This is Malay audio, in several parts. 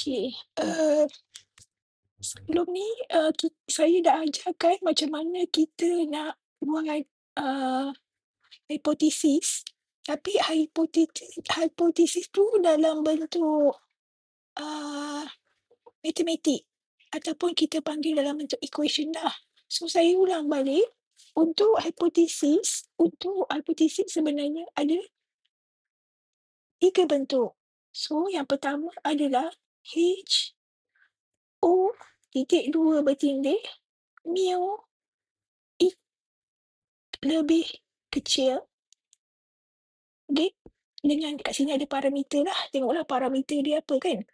Okey, sebelum ni, saya dah ajarkan macam mana kita nak buat, hipotesis, tapi hipotesis tu dalam bentuk, uh, matematik ataupun kita panggil dalam bentuk equation lah. So, saya ulang balik, untuk hipotesis sebenarnya ada 3 bentuk. So, yang pertama adalah H(O)(2) mu lebih kecil, okey, dengan kat sini ada parameter lah, tengoklah parameter dia apa kan.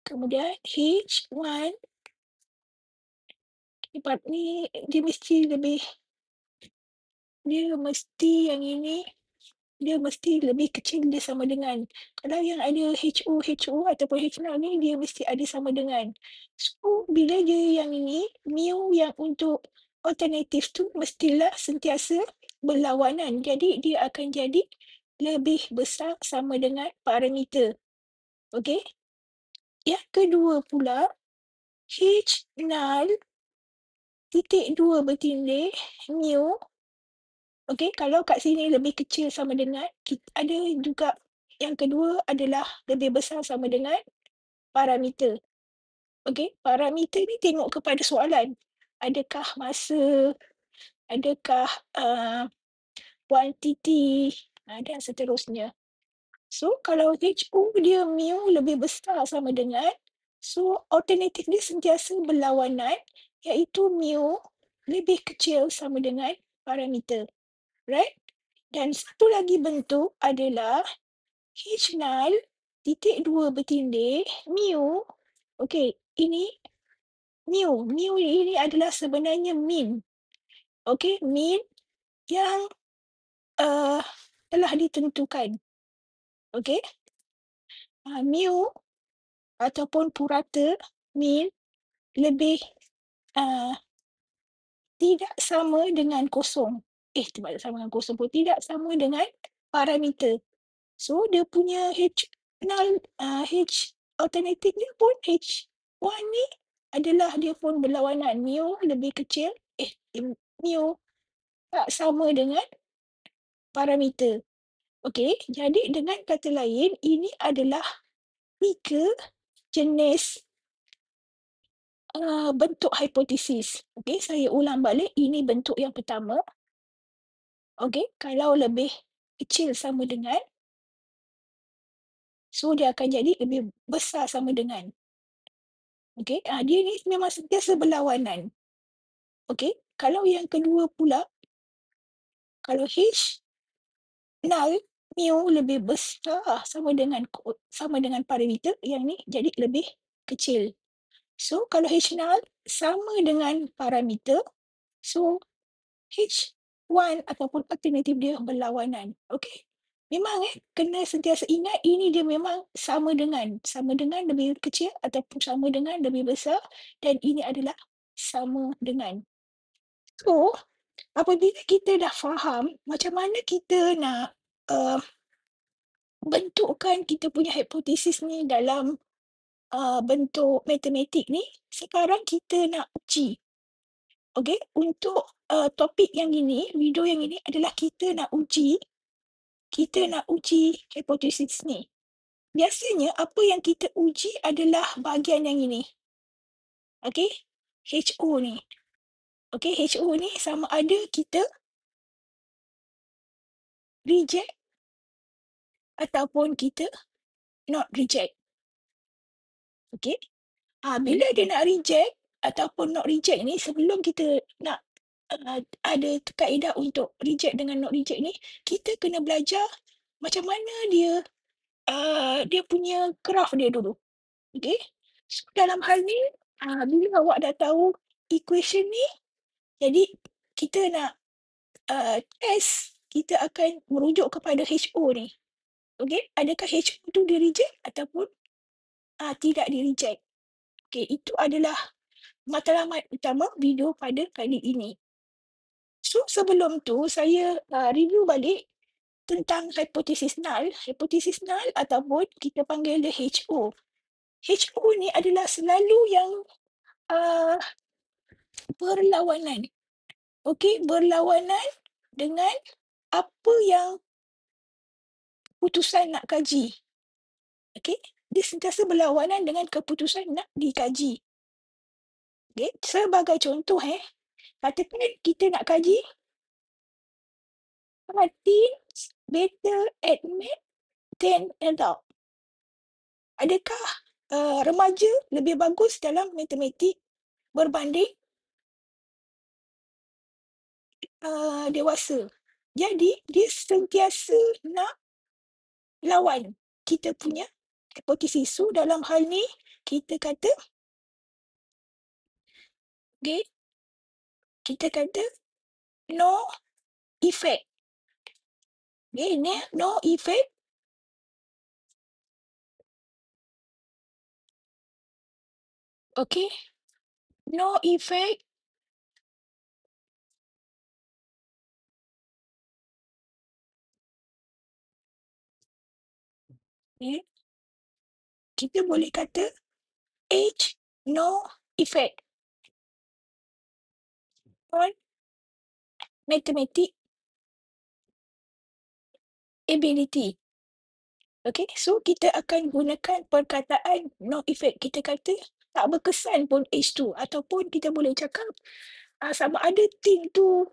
Kemudian H1 ni dia mesti yang ini, dia mesti lebih kecil, dia sama dengan. Kalau yang ada HO ataupun H0 ni, dia mesti ada sama dengan. So, bila dia yang ini, mu yang untuk alternatif tu mestilah sentiasa berlawanan. Jadi, dia akan jadi lebih besar sama dengan parameter. Okey? Yang kedua pula, H0.2 mu. Okey, kalau kat sini lebih kecil sama dengan, ada juga yang kedua adalah lebih besar sama dengan parameter. Okey, parameter ni tengok kepada soalan. Adakah masa, adakah kuantiti, dan seterusnya. So, kalau HO dia mu lebih besar sama dengan, so alternatif dia sentiasa berlawanan, iaitu mu lebih kecil sama dengan parameter. Right? Dan satu lagi bentuk adalah H0.2 mu. Okey, ini mu. Mu ini adalah sebenarnya mean. Okey, mean yang telah ditentukan. Okey? Mu ataupun purata mean lebih tidak sama dengan kosong. Tidak sama dengan kosong pun, tidak sama dengan parameter. So, dia punya H0, H alternatif dia pun H1 ni adalah dia pun berlawanan. Mu lebih kecil, mu tak sama dengan parameter. Okey, jadi dengan kata lain, ini adalah 3 jenis bentuk hipotesis. Okey, saya ulang balik, ini bentuk yang pertama. Okey, kalau lebih kecil sama dengan, so dia akan jadi lebih besar sama dengan. Okey, dia ni memang sentiasa berlawanan. Okey, kalau yang kedua pula, kalau H0 mu lebih besar sama dengan parameter, yang ni jadi lebih kecil. So, kalau H0 sama dengan parameter, so H1 ataupun alternatif dia berlawanan. Okey. Memang kena sentiasa ingat ini dia memang sama dengan lebih kecil ataupun sama dengan lebih besar, dan ini adalah sama dengan. So, apabila kita dah faham macam mana kita nak bentukkan kita punya hipotesis ni dalam bentuk matematik ni, sekarang kita nak uji. Okey, untuk topik yang ini, video yang ini adalah kita nak uji hipotesis ni. Biasanya apa yang kita uji adalah bahagian yang ini. Okey, HO ni. Okey, HO ni sama ada kita reject ataupun kita not reject. Okey. Bila dia nak reject ataupun not reject ni, sebelum kita nak ada kaedah untuk reject dengan not reject ni, kita kena belajar macam mana dia punya graf dia dulu. Okey. So, dalam hal ni, bila awak dah tahu equation ni, jadi kita nak test, kita akan merujuk kepada HO ni. Okey, adakah HO tu di-reject ataupun tidak di-reject. Okey, itu adalah matlamat utama video pada kali ini. So, sebelum tu saya review balik tentang hipotesis null. Hipotesis null ataupun kita panggil dia HO. HO ni adalah selalu yang berlawanan. Okey, berlawanan dengan apa yang putusan nak kaji. Okey, dia sentiasa berlawanan dengan keputusan nak dikaji. Okey, sebagai contoh katakan kita nak kaji teens better at math than adult. Adakah remaja lebih bagus dalam matematik berbanding dewasa? Jadi, dia sentiasa nak lawan kita punya hipotesis. So, dalam hal ni, kita kata, okay, kita kata no effect. Okay, no effect. Okay, no effect. Okay. Kita boleh kata age no effect on mathematic ability. Okay, so kita akan gunakan perkataan no effect. Kita kata tak berkesan pun age tu, ataupun kita boleh cakap sama ada teen tu,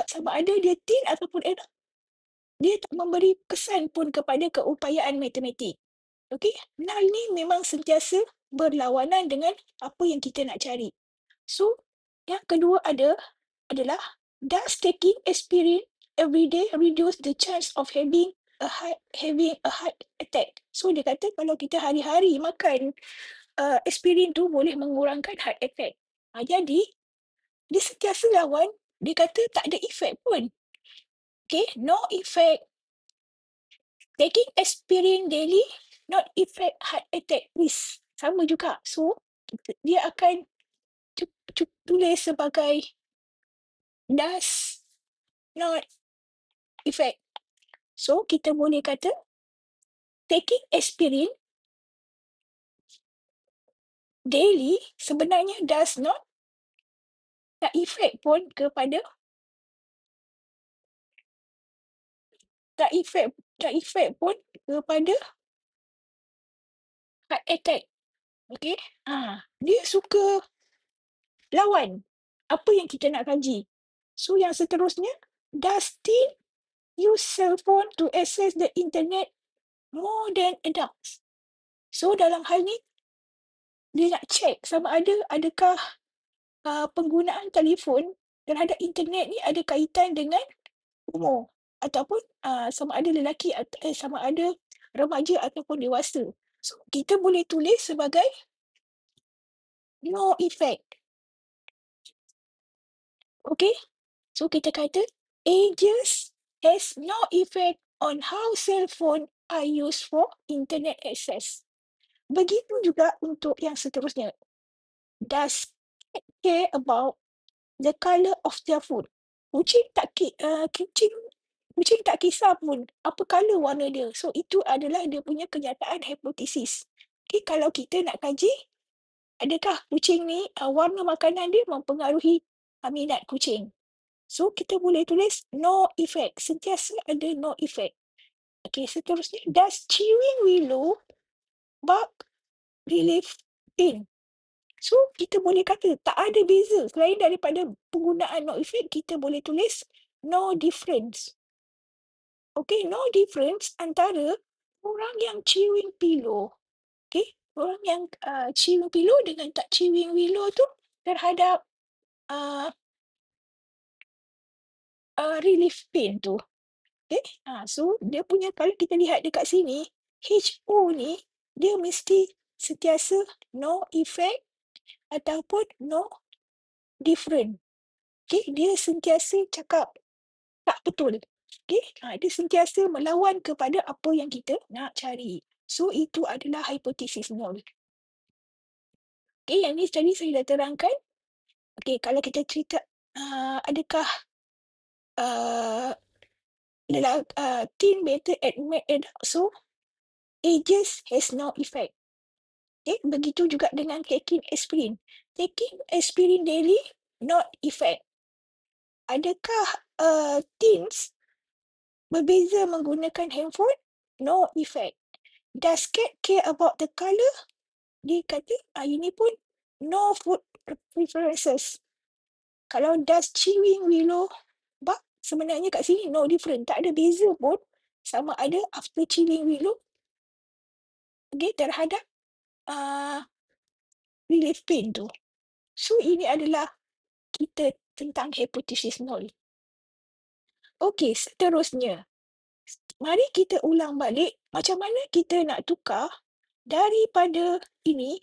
sama ada dia teen ataupun adult, dia tak memberi kesan pun kepada keupayaan matematik. Okay, null ni memang sentiasa berlawanan dengan apa yang kita nak cari. So, yang kedua adalah does taking aspirin every day reduce the chance of having a heart attack? So, dia kata kalau kita hari-hari makan aspirin tu boleh mengurangkan heart attack. Jadi, dia sentiasa lawan, dia kata tak ada efek pun. Okay, no effect. Taking aspirin daily not effect heart attack risk. Sama juga. So, dia akan tulis sebagai does not effect. So, kita boleh kata taking aspirin daily sebenarnya does not tak efek pun kepada tak efek pun kepada heart attack. Okey? Dia suka lawan apa yang kita nak kaji. So, yang seterusnya, does teen use cell phone to access the internet more than adults? So, dalam hal ni, dia nak check sama ada adakah penggunaan telefon terhadap internet ni ada kaitan dengan umur, ataupun sama ada lelaki sama ada remaja ataupun dewasa. So, kita boleh tulis sebagai no effect. Okay? So, kita kata ages has no effect on how cell phone are used for internet access. Begitu juga untuk yang seterusnya. Does cat care about the colour of their food? Kucing tak kisah pun apa colour warna dia. So, itu adalah dia punya kenyataan hipotesis. Okay, kalau kita nak kaji, adakah kucing ni warna makanan dia mempengaruhi minat kucing? So, kita boleh tulis no effect. Sentiasa ada no effect. Okay, seterusnya. Does chewing willow bark relieve pain? So, kita boleh kata tak ada beza. Selain daripada penggunaan no effect, kita boleh tulis no difference. Okay, no difference antara orang yang chewing pillow. Okay, orang yang chewing pillow dengan tak chewing willow tu terhadap relief pain tu. Okay, so dia punya, kalau kita lihat dekat sini, HO ni, dia mesti sentiasa no effect ataupun no different. Okay, dia sentiasa cakap tak betul. Okay, dia sentiasa melawan kepada apa yang kita nak cari. So, itu adalah hipotesis null. Okay, yang ni tadi saya dah terangkan. Okay, kalau kita cerita, adakah teen better at math adult? So, ages has no effect. Okay, begitu juga dengan taking aspirin. Taking aspirin daily, not effect. Adakah teens berbeza menggunakan handphone? No effect. Does cat care about the colour? Dia kata ini pun no food preferences. Kalau does chewing willow bark, sebenarnya kat sini no different. Tak ada beza pun sama ada after chewing willow terhadap relief pain tu. So ini adalah kita tentang hipotesis nol. Okey, seterusnya. Mari kita ulang balik macam mana kita nak tukar daripada ini,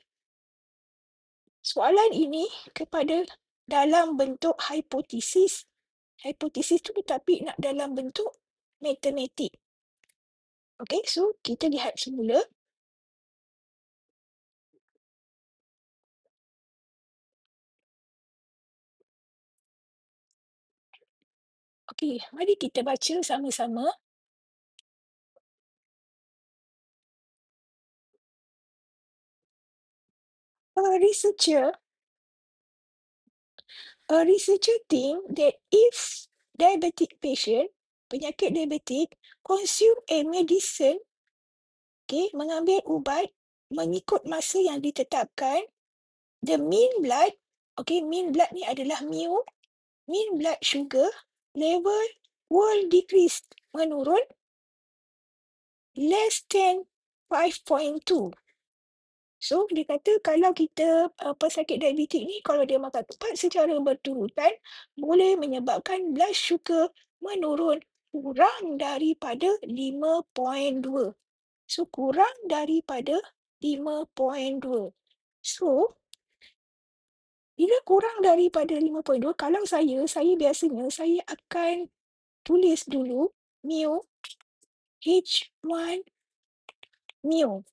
soalan ini kepada dalam bentuk hipotesis. Hipotesis tu tapi nak dalam bentuk matematik. Okey, so kita lihat semula. Okey, mari kita baca sama-sama. A researcher think that if diabetic patient, penyakit diabetik, consume a medicine, mengambil ubat mengikut masa yang ditetapkan, the mean blood, mean blood ni adalah mu, mean blood sugar level will decrease, menurun less than 5.2. So, dia kata kalau kita pesakit diabetik ni, kalau dia makan ubat secara berturutan, boleh menyebabkan blood sugar menurun kurang daripada 5.2. So, kurang daripada 5.2. So, bila kurang daripada 5.2, kalau saya biasanya, saya akan tulis dulu mu, H1 mu.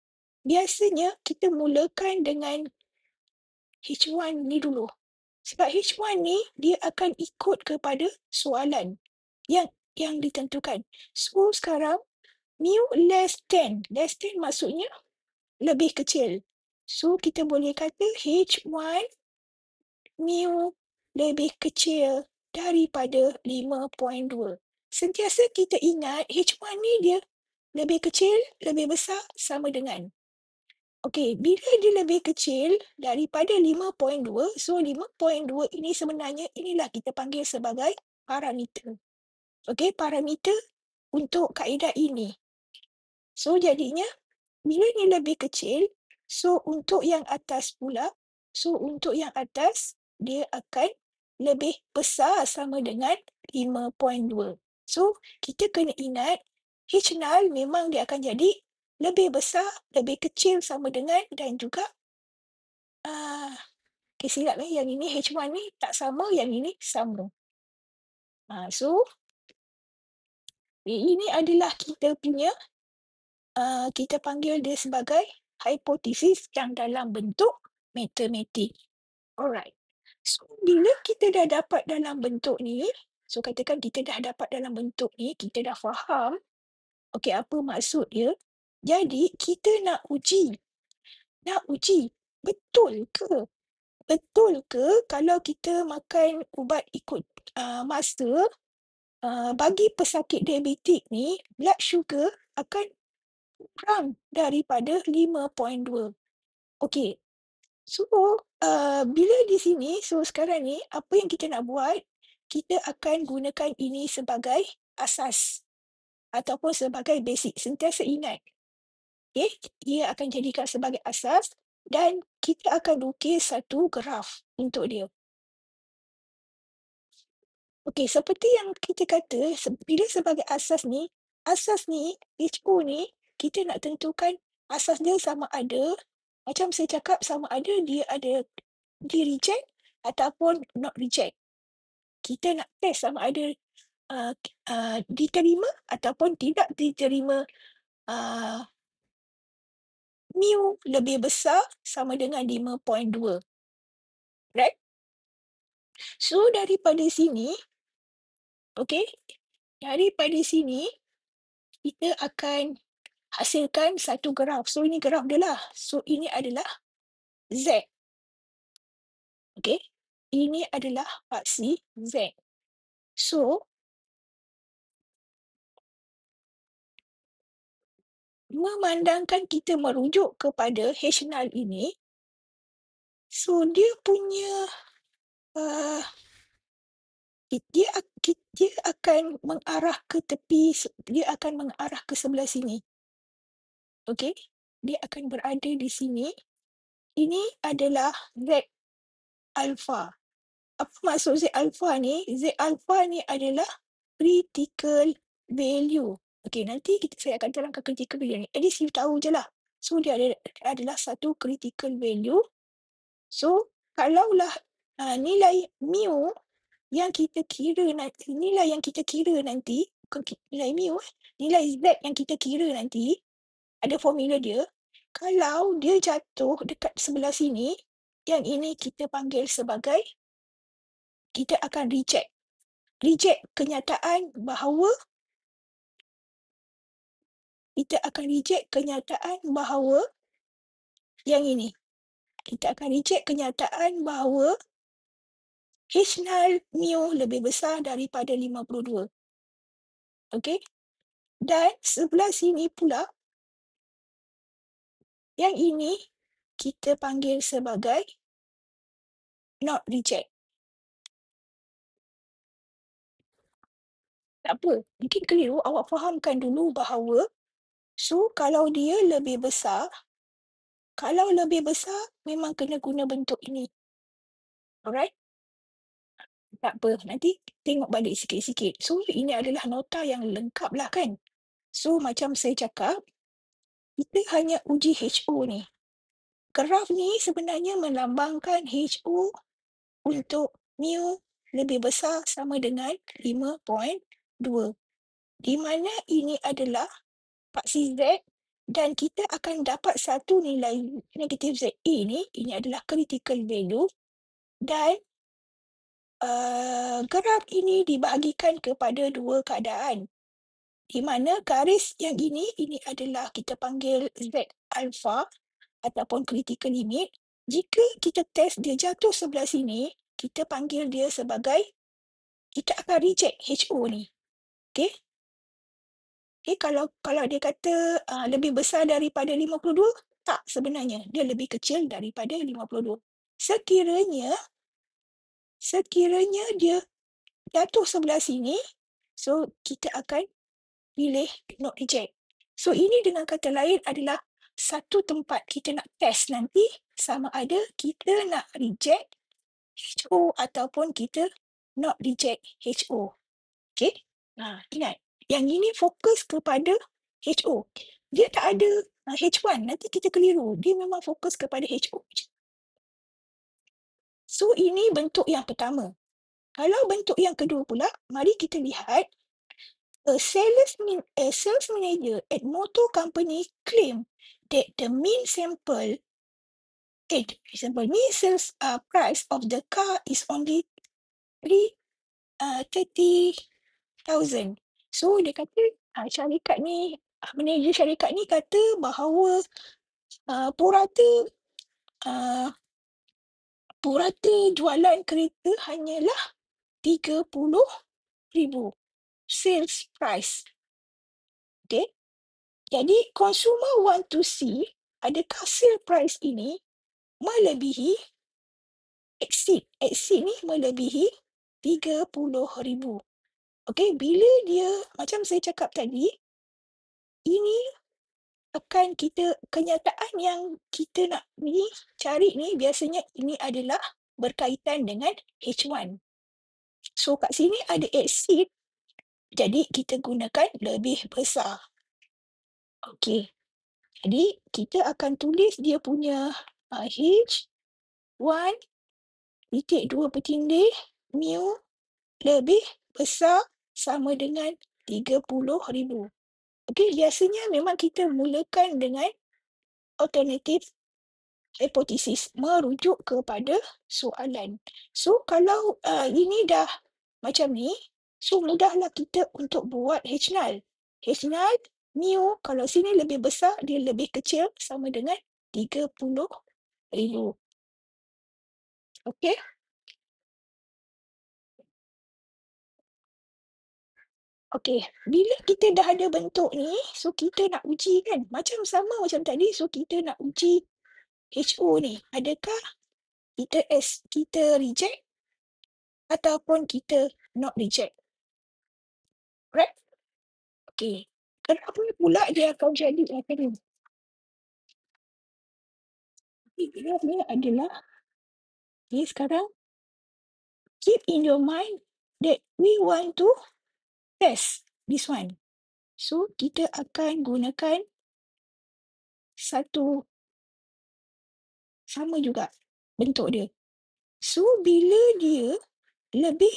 Biasanya kita mulakan dengan H1 ni dulu. Sebab H1 ni dia akan ikut kepada soalan yang ditentukan. So sekarang mu less than. Less than maksudnya lebih kecil. So kita boleh kata H1 mu lebih kecil daripada 5.2. Sentiasa kita ingat H1 ni dia lebih kecil, lebih besar sama dengan. Okey, bila dia lebih kecil daripada 5.2, so 5.2 ini sebenarnya inilah kita panggil sebagai parameter. Okey, parameter untuk kaedah ini. So jadinya bila ni lebih kecil, so untuk yang atas pula, so untuk yang atas dia akan lebih besar sama dengan 5.2. So kita kena ingat H0 memang dia akan jadi lebih besar, lebih kecil sama dengan dan juga silap yang ini H1 ni tak sama, yang ini sama. So ini adalah kita punya kita panggil dia sebagai hipotesis yang dalam bentuk matematik. Alright. So bila kita dah dapat dalam bentuk ni, so katakan kita dah dapat dalam bentuk ni, kita dah faham apa maksud dia. Jadi kita nak uji betul ke kalau kita makan ubat ikut masa, bagi pesakit diabetik ni blood sugar akan kurang daripada 5.2. Okey. So bila di sini, so sekarang ni apa yang kita nak buat, kita akan gunakan ini sebagai asas ataupun sebagai basic. Sentiasa ingat. Ia akan jadikan sebagai asas dan kita akan lukis satu graf untuk dia. Okey, seperti yang kita kata, bila sebagai asas ni, HO ni, kita nak tentukan asas dia sama ada, macam saya cakap, sama ada dia ada di-reject ataupun not reject. Kita nak test sama ada diterima ataupun tidak diterima mu lebih besar sama dengan 5.2. Right? So, daripada sini, daripada sini, kita akan hasilkan satu graf. So ini graf dia lah. So ini adalah Z. Okey. Ini adalah faksi Z. So memandangkan kita merujuk kepada H0 ini, so dia punya dia akan mengarah ke tepi, dia akan mengarah ke sebelah sini. Okey, dia akan berada di sini. Ini adalah Z alpha. Apa maksud Z alpha ni? Z alpha ni adalah critical value. Okey, nanti saya akan terangkan critical value ni. At least you tahu je lah. So dia adalah satu critical value. So kalaulah nilai mu yang kita kira nanti, bukan nilai mu, nilai Z yang kita kira nanti, ada formula dia. Kalau dia jatuh dekat sebelah sini, yang ini kita panggil sebagai, kita akan reject. Reject kenyataan bahawa, yang ini. Kita akan reject kenyataan bahawa H0 mu lebih besar daripada 52. Okey? Dan sebelah sini pula, yang ini kita panggil sebagai not reject. Tak apa, mungkin keliru, awak fahamkan dulu bahawa, so kalau dia lebih besar, memang kena guna bentuk ini. Alright? Tak apa, nanti tengok balik sikit-sikit. So ini adalah nota yang lengkap lah kan. So macam saya cakap, kita hanya uji HO ni. Graf ni sebenarnya melambangkan HO untuk mu lebih besar sama dengan 5.2. Di mana ini adalah faksi Z dan kita akan dapat satu nilai negatif ZA ni, ini adalah critical value dan graf ini dibahagikan kepada dua keadaan. Di mana garis yang ini adalah kita panggil Z alpha ataupun critical limit. Jika kita test dia jatuh sebelah sini, kita panggil dia sebagai, kita akan reject HO ni. Okey? Okay, kalau dia kata lebih besar daripada 52, tak sebenarnya. Dia lebih kecil daripada 52. Sekiranya dia jatuh sebelah sini, so kita akan pilih not reject. So ini dengan kata lain adalah satu tempat kita nak test nanti sama ada kita nak reject HO ataupun kita not reject HO. Okay? Ingat, yang ini fokus kepada HO. Dia tak ada H1, nanti kita keliru. Dia memang fokus kepada HO. So ini bentuk yang pertama. Kalau bentuk yang kedua pula, mari kita lihat. A sales manager at motor company claim that the mean sales price of the car is only 30,000. So dia kata syarikat ni, manager syarikat ni kata bahawa purata jualan kereta hanyalah 30,000 sales price. Okay. Jadi consumer want to see adakah sale price ini melebihi exceed ni melebihi 30,000. Okey, bila dia macam saya cakap tadi, ini akan kenyataan yang kita nak cari ni biasanya ini adalah berkaitan dengan H1. So kat sini ada exceed, jadi kita gunakan lebih besar. Okey. Jadi kita akan tulis dia punya H1 titik 2 petindih mu lebih besar sama dengan 30,000. Okey, biasanya memang kita mulakan dengan alternatif hipotesis merujuk kepada soalan. So kalau ini dah macam ni, so mudahlah kita untuk buat H0. H0 mu, kalau sini lebih besar, dia lebih kecil, sama dengan 30,000. Okey? Okey, bila kita dah ada bentuk ni, so kita nak uji kan, macam sama macam tadi, so kita nak uji HO ni, adakah kita reject ataupun kita not reject. Right? Okey. Kenapa pula dia akan jadi macam ni? Graf ni adalah, okay, sekarang keep in your mind that we want to test this one. So, kita akan gunakan satu sama juga bentuk dia. So, bila dia lebih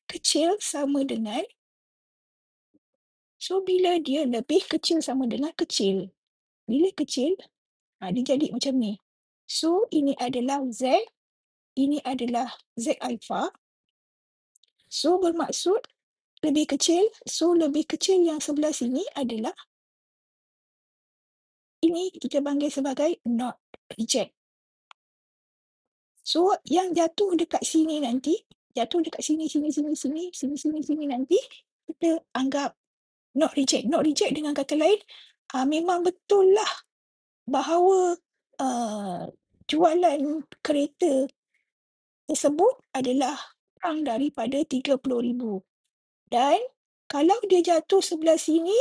kecil sama dengan, kecil. Bila kecil, dia jadi macam ni. So, ini adalah Z, ini adalah Z alpha. So, bermaksud lebih kecil. So, lebih kecil yang sebelah sini adalah, ini kita panggil sebagai not reject. So, yang jatuh dekat sini nanti, sini nanti, kita anggap not reject. Not reject dengan kata lain, memang betul lah bahawa jualan kereta tersebut adalah kurang daripada 30,000. Dan kalau dia jatuh sebelah sini,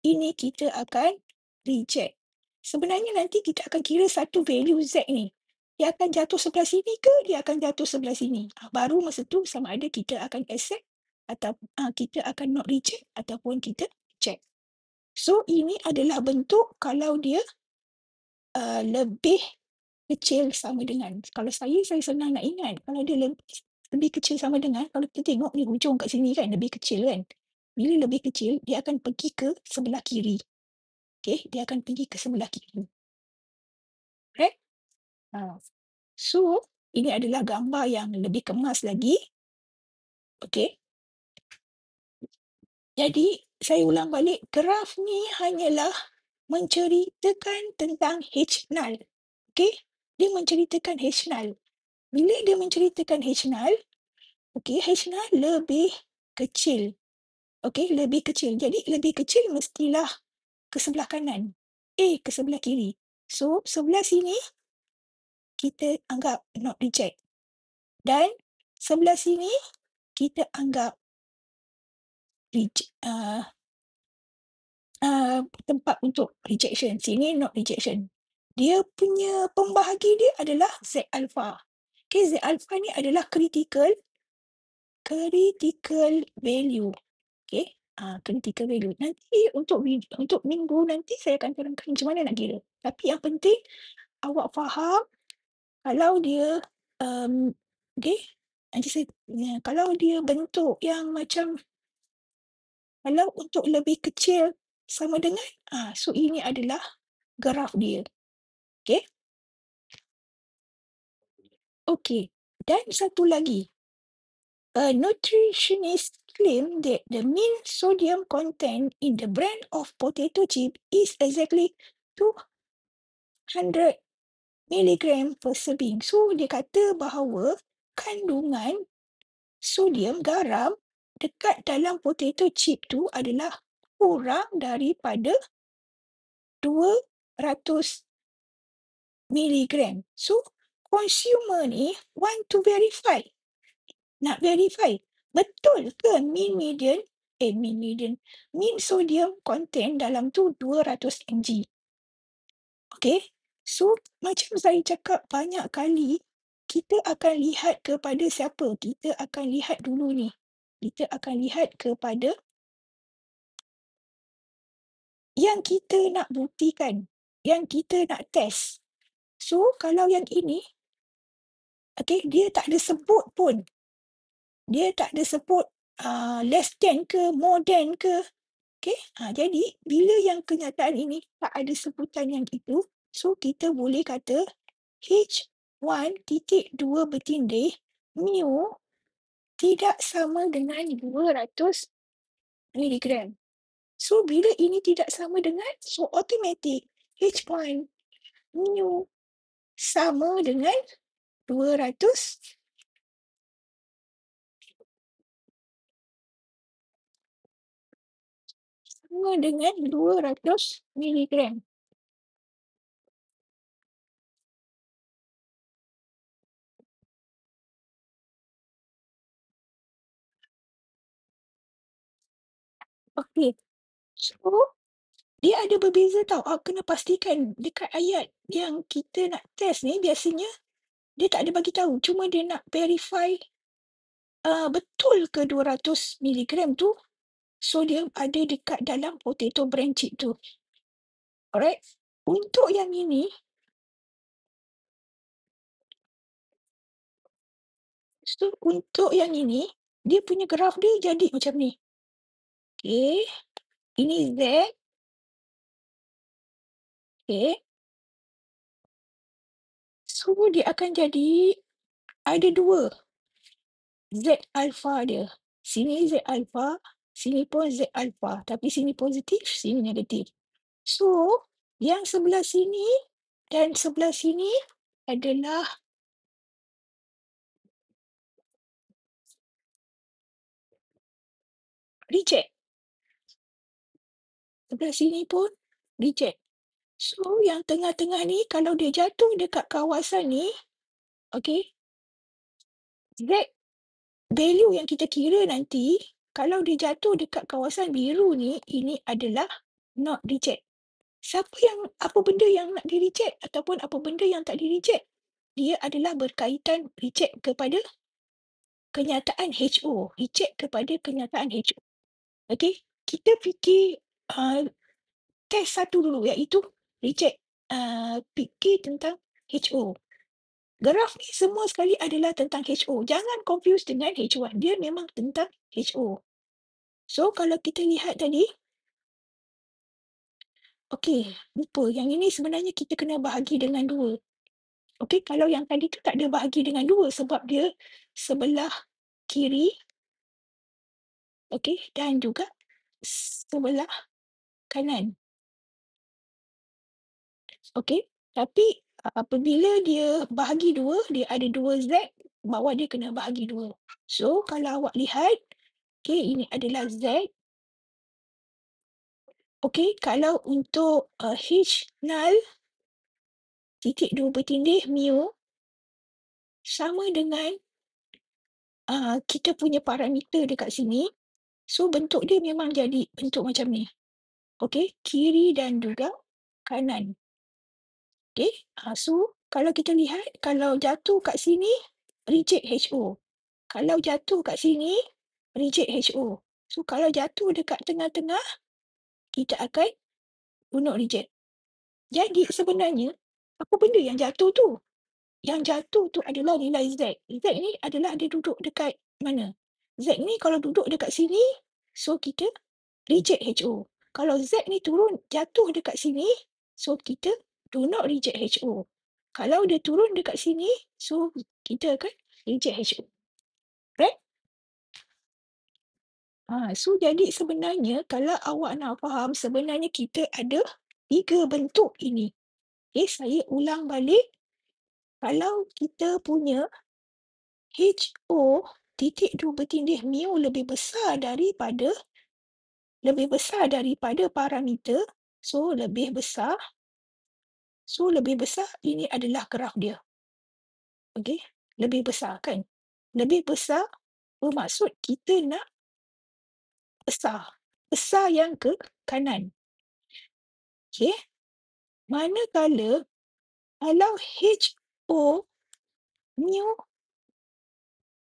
ini kita akan reject. Sebenarnya nanti kita akan kira satu value Z ni. Dia akan jatuh sebelah sini ke dia akan jatuh sebelah sini. Baru masa tu sama ada kita akan accept atau kita akan not reject ataupun kita reject. So, ini adalah bentuk kalau dia lebih kecil sama dengan. Kalau saya senang nak ingat. Kalau dia lebih kecil sama dengan, kalau kita tengok ni hujung kat sini kan, lebih kecil kan. Bila lebih kecil, dia akan pergi ke sebelah kiri. Okay, dia akan pergi ke sebelah kiri. Right? So, ini adalah gambar yang lebih kemas lagi. Okay. Jadi, saya ulang balik, graf ni hanyalah menceritakan tentang H0. Okay? Dia menceritakan H0. Bila dia menceritakan H0, okay, H0 lebih kecil. Okay, lebih kecil. Jadi, lebih kecil mestilah ke sebelah kanan. Ke sebelah kiri. So, sebelah sini, kita anggap not reject. Dan, sebelah sini, kita anggap tempat untuk rejection. Sini not rejection. Dia punya pembahagi dia adalah Z alpha. Okay, Z alpha ni adalah critical value. Okay, critical value. Nanti untuk minggu nanti saya akan terangkan macam mana nak kira. Tapi yang penting awak faham kalau dia okay, nanti saya kalau dia bentuk yang macam, kalau untuk lebih kecil sama dengan, so ini adalah graf dia. Okay. Okay. Dan satu lagi. A nutritionist claim that the mean sodium content in the brand of potato chip is exactly 200 milligram per serving. So, dia kata bahawa kandungan sodium garam dekat dalam potato chip tu adalah kurang daripada 200 miligram. So, consumer ni want to verify. Nak verify, betul ke mean sodium content dalam tu 200 mg. Okay, so macam saya cakap banyak kali, kita akan lihat kepada siapa? Kita akan lihat dulu ni. Kita akan lihat kepada yang kita nak buktikan, yang kita nak test. So, kalau yang ini, okay, dia tak ada sebut pun. Dia tak ada sebut less than ke, more than ke. Okay, jadi bila yang kenyataan ini tak ada sebutan yang itu, so kita boleh kata H1.2 bertindih mu tidak sama dengan 200 miligram. So, bila ini tidak sama dengan, so automatic H1 mu sama dengan 200 sama dengan 200 miligram. Okey. So, dia ada berbeza tau. Kena pastikan dekat ayat yang kita nak test ni biasanya dia tak ada bagi tahu. Cuma dia nak verify betul ke 200 miligram tu. So, dia ada dekat dalam potato bran chip tu. Alright. Untuk yang ini, so untuk yang ini, dia punya graf dia jadi macam ni. Okey. Ini Z. Okey. So, dia akan jadi ada 2 Z alpha dia. Sini Z alpha, sini pun Z alpha. Tapi sini positif, sini negatif. So, yang sebelah sini dan sebelah sini adalah reject. Sebelah sini pun reject. So, yang tengah-tengah ni kalau dia jatuh dekat kawasan ni, okey, Z value yang kita kira nanti, kalau dia jatuh dekat kawasan biru ni, ini adalah not reject. Siapa yang apa benda yang nak di-reject ataupun apa benda yang tak di-reject, dia adalah berkaitan reject kepada kenyataan HO, reject kepada kenyataan HO. Okey, kita fikir test satu dulu iaitu reject, fikir tentang HO. Graf ni semua sekali adalah tentang HO. Jangan confuse dengan H1. Dia memang tentang HO. So, kalau kita lihat tadi, okey, lupa. Yang ini sebenarnya kita kena bahagi dengan 2. Okey, kalau yang tadi tu tak ada bahagi dengan 2 sebab dia sebelah kiri, okey, dan juga sebelah kanan. Okey, tapi apabila dia bahagi 2, dia ada 2 Z, bawah dia kena bahagi 2. So, kalau awak lihat, okey, ini adalah Z. Okey, kalau untuk H null titik 2 bertindih mu sama dengan kita punya parameter dekat sini. So, bentuk dia memang jadi bentuk macam ni. Okey, kiri dan juga kanan. Okey, so kalau kita lihat, kalau jatuh kat sini, reject HO. Kalau jatuh kat sini, reject HO. So, kalau jatuh dekat tengah-tengah, kita akan do not reject. Jadi, sebenarnya, apa benda yang jatuh tu? Yang jatuh tu adalah nilai Z. Z ni adalah dia duduk dekat mana? Z ni kalau duduk dekat sini, so kita reject HO. Kalau Z ni turun, jatuh dekat sini, so kita do not reject HO. Kalau dia turun dekat sini, so kita akan reject HO. Right? So jadi sebenarnya kalau awak nak faham, sebenarnya kita ada 3 bentuk ini. Okay, saya ulang balik. Kalau kita punya HO titik 2 bertindih mu lebih besar daripada parameter, so lebih besar, ini adalah graf dia. Okey, lebih besar kan? Lebih besar bermaksud kita nak besar yang ke kanan. Okey, manakala kalau HO mu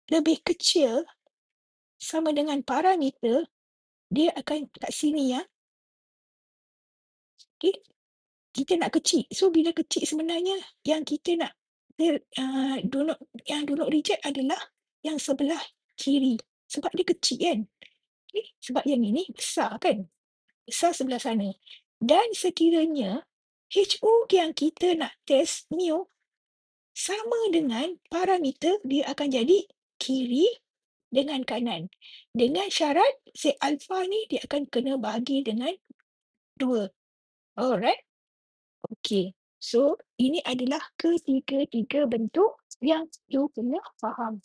lebih kecil sama dengan parameter, dia akan kat sini ya. Okey, kita nak kecil. So, bila kecil sebenarnya yang kita nak do not reject adalah yang sebelah kiri. Sebab dia kecil kan. Okay? Sebab yang ini besar kan. Besar sebelah sana. Dan sekiranya HO yang kita nak test mu sama dengan parameter, dia akan jadi kiri dengan kanan. Dengan syarat set alpha ni dia akan kena bahagi dengan 2. Alright? Okey. So, ini adalah ketiga-tiga bentuk yang you kena faham.